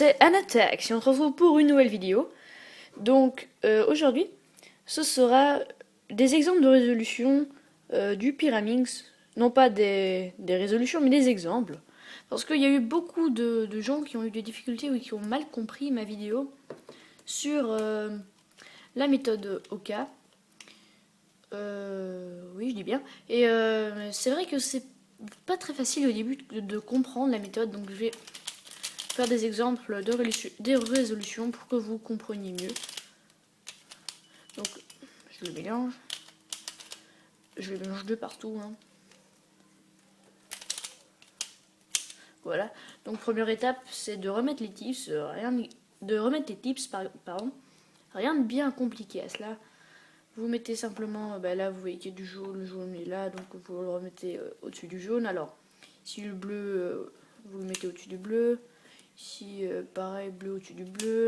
c'est Anattack, et on se retrouve pour une nouvelle vidéo. Donc aujourd'hui, ce sera des exemples de résolution du Pyraminx. Non pas des résolutions, mais des exemples. Parce qu'il y a eu beaucoup de gens qui ont eu des difficultés ou qui ont mal compris ma vidéo sur la méthode Oka. Oui, je dis bien. Et c'est vrai que c'est pas très facile au début de comprendre la méthode, donc je vais faire des exemples de résolutions pour que vous compreniez mieux. Donc, je le mélange. Je le mélange de partout. Hein. Voilà. Donc, première étape, c'est de remettre les tips. Pardon. Rien de bien compliqué à cela. Vous mettez simplement, là vous voyez qu'il y a du jaune, le jaune est là, donc vous le remettez au-dessus du jaune. Alors, si le bleu, vous le mettez au-dessus du bleu. Ici, pareil, bleu au-dessus du bleu.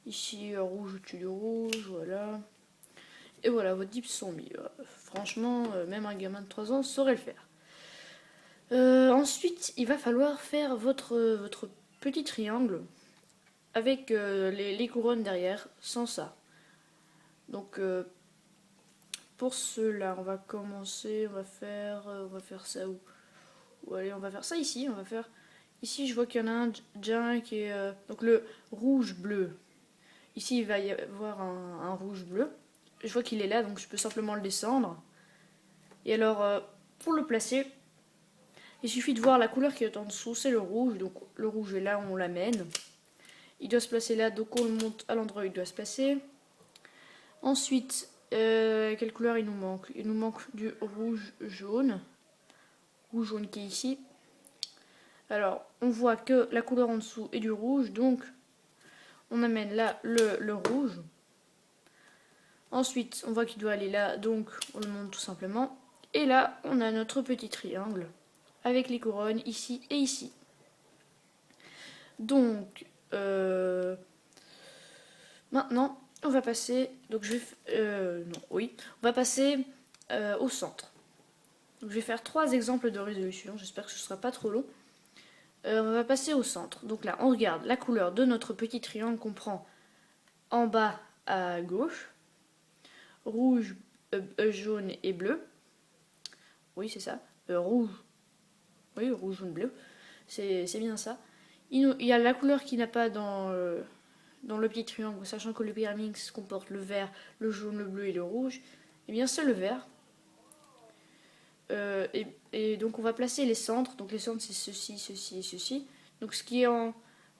Ici, rouge au-dessus du rouge, voilà. Et voilà, vos dips sont mis. Franchement, même un gamin de 3 ans saurait le faire. Ensuite, il va falloir faire votre petit triangle avec les couronnes derrière, sans ça. Donc, pour cela, on va commencer, on va faire ça où allez, on va faire ça ici, on va faire... Ici, je vois qu'il y en a un déjà qui est... donc le rouge-bleu. Ici, il va y avoir un rouge-bleu. Je vois qu'il est là, donc je peux simplement le descendre. Et alors, pour le placer, il suffit de voir la couleur qui est en dessous, c'est le rouge. Donc le rouge est là, on l'amène. Il doit se placer là, donc on le monte à l'endroit où il doit se placer. Ensuite, quelle couleur il nous manque? Il nous manque du rouge-jaune. Rouge-jaune qui est ici. Alors, on voit que la couleur en dessous est du rouge, donc on amène là le rouge. Ensuite, on voit qu'il doit aller là, donc on le monte tout simplement. Et là, on a notre petit triangle avec les couronnes ici et ici. Donc, maintenant, on va passer. Donc, on va passer au centre. Donc, je vais faire 3 exemples de résolution. J'espère que ce ne sera pas trop long. On va passer au centre. Donc là, on regarde la couleur de notre petit triangle qu'on prend en bas à gauche. Rouge, jaune et bleu. Oui, c'est ça. Rouge. Oui, rouge, jaune, bleu. C'est bien ça. Il y a la couleur qui n'a pas dans le petit triangle, sachant que le Pyraminx comporte le vert, le jaune, le bleu et le rouge. Et bien, c'est le vert. Et donc, on va placer les centres. Donc, les centres, c'est ceci, ceci et ceci. Donc, ce qui est en...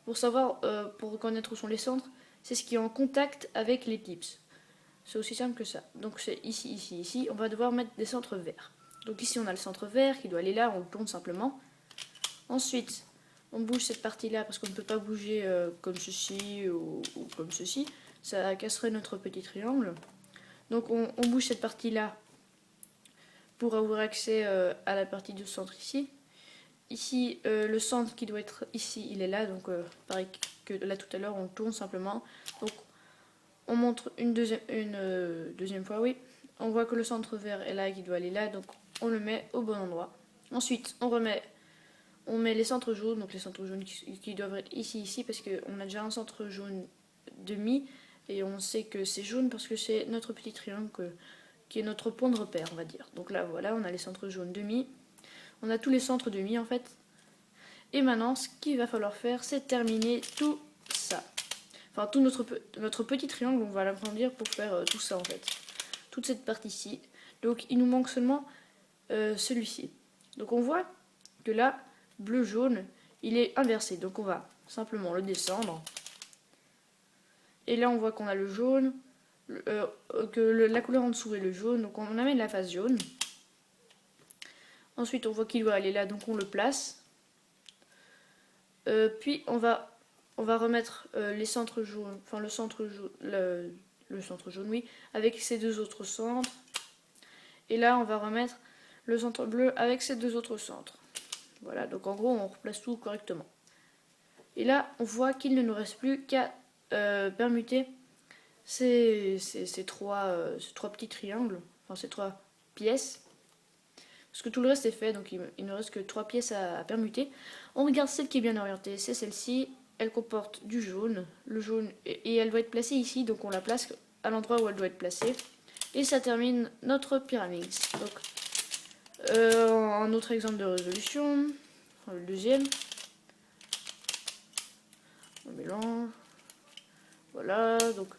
Pour savoir, pour reconnaître où sont les centres, c'est ce qui est en contact avec les tips. C'est aussi simple que ça. Donc, c'est ici, ici, ici. On va devoir mettre des centres verts. Donc, ici, on a le centre vert qui doit aller là. On le tourne simplement. Ensuite, on bouge cette partie-là parce qu'on ne peut pas bouger comme ceci ou comme ceci. Ça casserait notre petit triangle. Donc, on bouge cette partie-là pour avoir accès à la partie du centre ici. Ici, le centre qui doit être ici, il est là. Donc, pareil que là tout à l'heure, on tourne simplement. Donc, on montre une deuxième fois, oui. On voit que le centre vert est là, qui doit aller là. Donc, on le met au bon endroit. Ensuite, on met les centres jaunes, donc les centres jaunes qui doivent être ici, ici, parce qu'on a déjà un centre jaune demi, et on sait que c'est jaune parce que c'est notre petit triangle qui est notre point de repère, on va dire. Donc là, voilà, on a les centres jaunes demi. On a tous les centres demi, en fait. Et maintenant, ce qu'il va falloir faire, c'est terminer tout ça. Enfin, tout notre petit triangle, on va l'agrandir pour faire tout ça, en fait. Toute cette partie-ci. Donc, il nous manque seulement celui-ci. Donc, on voit que là, bleu-jaune, il est inversé. Donc on va simplement le descendre. Et là, on voit qu'on a le jaune, que la couleur en dessous est le jaune. Donc on amène la face jaune. Ensuite, on voit qu'il doit aller là, donc on le place. Puis on va remettre les centres jaunes, enfin le centre jaune, le centre jaune, oui, avec ces deux autres centres. Et là, on va remettre le centre bleu avec ces deux autres centres. Voilà, donc en gros, on replace tout correctement. Et là, on voit qu'il ne nous reste plus qu'à permuter ces trois petits triangles, enfin ces 3 pièces. Parce que tout le reste est fait, donc il ne reste que 3 pièces à permuter. On regarde celle qui est bien orientée, c'est celle-ci. elle comporte du jaune. Le jaune, et elle doit être placée ici, donc on la place à l'endroit où elle doit être placée. Et ça termine notre pyramide. Donc, un autre exemple de résolution, le deuxième. On mélange. Voilà, donc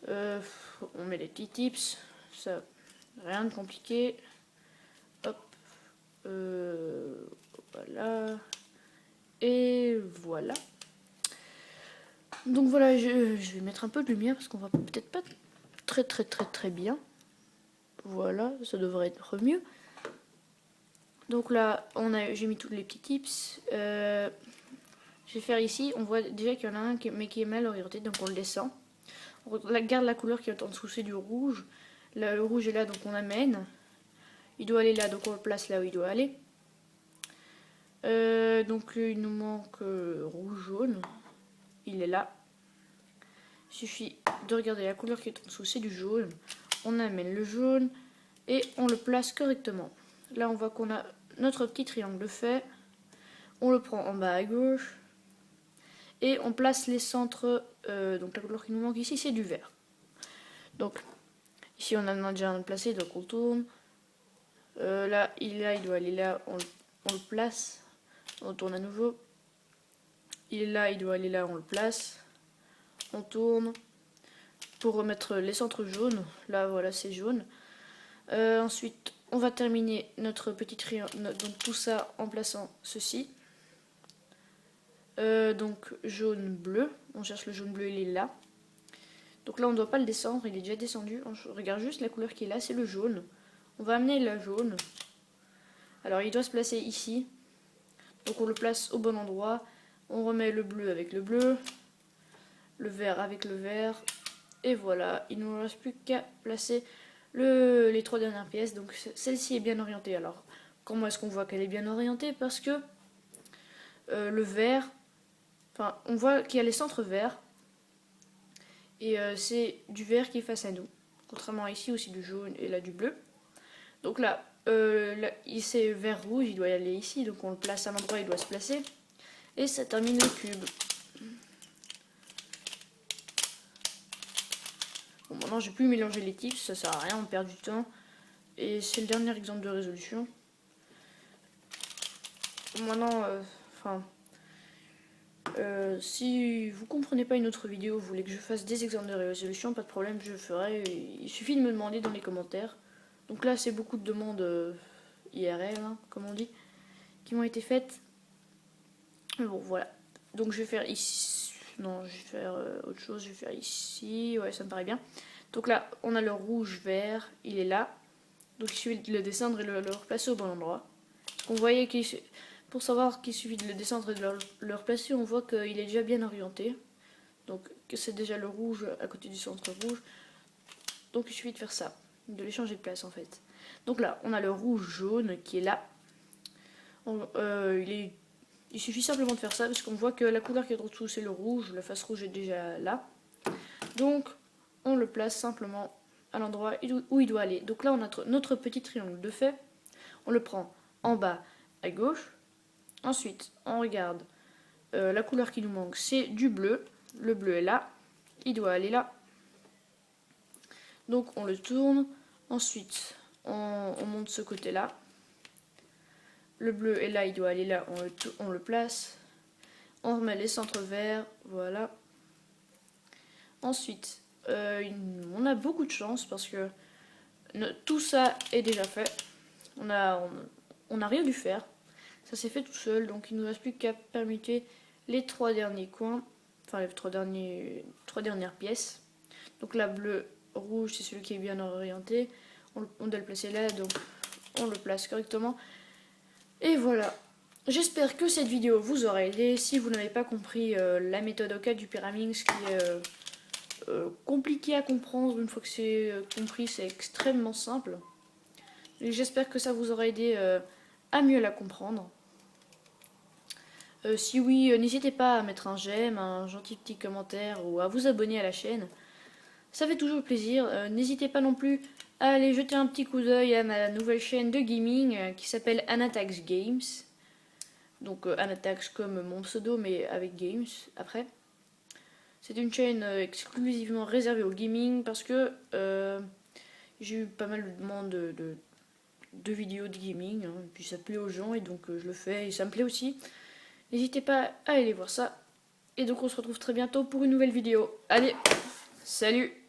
on met les petits tips. Ça, rien de compliqué. Hop. Voilà. Et voilà. Donc voilà, je vais mettre un peu de lumière parce qu'on va peut-être pas très bien. Voilà, ça devrait être mieux. Donc là, j'ai mis tous les petits tips. Je vais faire ici, on voit déjà qu'il y en a un qui est mal orienté, donc on le descend. On garde la couleur qui est en dessous, c'est du rouge. Là, le rouge est là, donc on amène. Il doit aller là, donc on le place là où il doit aller. Donc il nous manque rouge-jaune. Il est là. Il suffit de regarder la couleur qui est en dessous, c'est du jaune. On amène le jaune et on le place correctement. Là, on voit qu'on a notre petit triangle fait. On le prend en bas à gauche. Et on place les centres. Donc la couleur qui nous manque ici, c'est du vert. Donc ici, on en a déjà un placé, donc on tourne. Là, il doit aller là, on le place. On tourne à nouveau. Il est là, il doit aller là, on le place. On tourne. Pour remettre les centres jaunes. Là, voilà, c'est jaune. Ensuite, on va terminer notre petit triangle, donc tout ça en plaçant ceci. Donc jaune bleu, on cherche le jaune bleu, il est là. Donc là on ne doit pas le descendre, il est déjà descendu. On regarde juste la couleur qui est là, c'est le jaune. On va amener le jaune. Alors il doit se placer ici. Donc on le place au bon endroit. On remet le bleu avec le bleu, le vert avec le vert. Et voilà, il ne nous reste plus qu'à placer les trois dernières pièces. Donc celle-ci est bien orientée. Alors comment est-ce qu'on voit qu'elle est bien orientée? Parce que le vert, enfin on voit qu'il y a les centres verts. Et c'est du vert qui est face à nous. Contrairement à ici aussi du jaune et là du bleu. Donc là, c'est vert rouge, il doit y aller ici. Donc on le place à l'endroit où il doit se placer. Et ça termine le cube. Bon, maintenant j'ai plus mélangé les tips, ça sert à rien, on perd du temps. Et c'est le dernier exemple de résolution. Maintenant, si vous comprenez pas une autre vidéo, vous voulez que je fasse des exemples de résolution, pas de problème, je ferai. Il suffit de me demander dans les commentaires. Donc là, c'est beaucoup de demandes IRL, hein, comme on dit, qui m'ont été faites. Bon, voilà. Donc je vais faire ici. Non, je vais faire autre chose. Je vais faire ici. Ouais, ça me paraît bien. Donc là, on a le rouge-vert. Il est là. Donc il suffit de le descendre et de le replacer au bon endroit. On voyait qu'il pour savoir qu'il suffit de le descendre et de le replacer, on voit qu'il est déjà bien orienté. Donc que c'est déjà le rouge à côté du centre rouge. Donc il suffit de faire ça, de les changer de place en fait. Donc là, on a le rouge-jaune qui est là. Il suffit simplement de faire ça parce qu'on voit que la couleur qui est en dessous c'est le rouge, la face rouge est déjà là. Donc on le place simplement à l'endroit où il doit aller. Donc là on a notre petit triangle de fait. On le prend en bas à gauche. Ensuite, on regarde la couleur qui nous manque, c'est du bleu. Le bleu est là, il doit aller là. Donc on le tourne. Ensuite, on monte ce côté-là. Le bleu est là, il doit aller là, on le place. On remet les centres verts, voilà. Ensuite, on a beaucoup de chance parce que tout ça est déjà fait. On n'a rien dû faire. Ça s'est fait tout seul, donc il ne nous reste plus qu'à permuter les trois derniers coins, enfin les trois dernières pièces. Donc là, bleu, rouge, c'est celui qui est bien orienté. On doit le placer là, donc on le place correctement. Et voilà. J'espère que cette vidéo vous aura aidé. Si vous n'avez pas compris la méthode OCAD du Pyraminx, qui est compliqué à comprendre, une fois que c'est compris, c'est extrêmement simple. J'espère que ça vous aura aidé à mieux la comprendre. Si oui, n'hésitez pas à mettre un j'aime, un gentil petit commentaire ou à vous abonner à la chaîne. Ça fait toujours plaisir. N'hésitez pas non plus à aller jeter un petit coup d'œil à ma nouvelle chaîne de gaming qui s'appelle Anatax Games. donc Anatax comme mon pseudo, mais avec Games après. C'est une chaîne exclusivement réservée au gaming parce que j'ai eu pas mal de demandes de vidéos de gaming, hein, et puis ça plaît aux gens et donc je le fais et ça me plaît aussi. N'hésitez pas à aller voir ça. Et donc on se retrouve très bientôt pour une nouvelle vidéo. Allez, salut!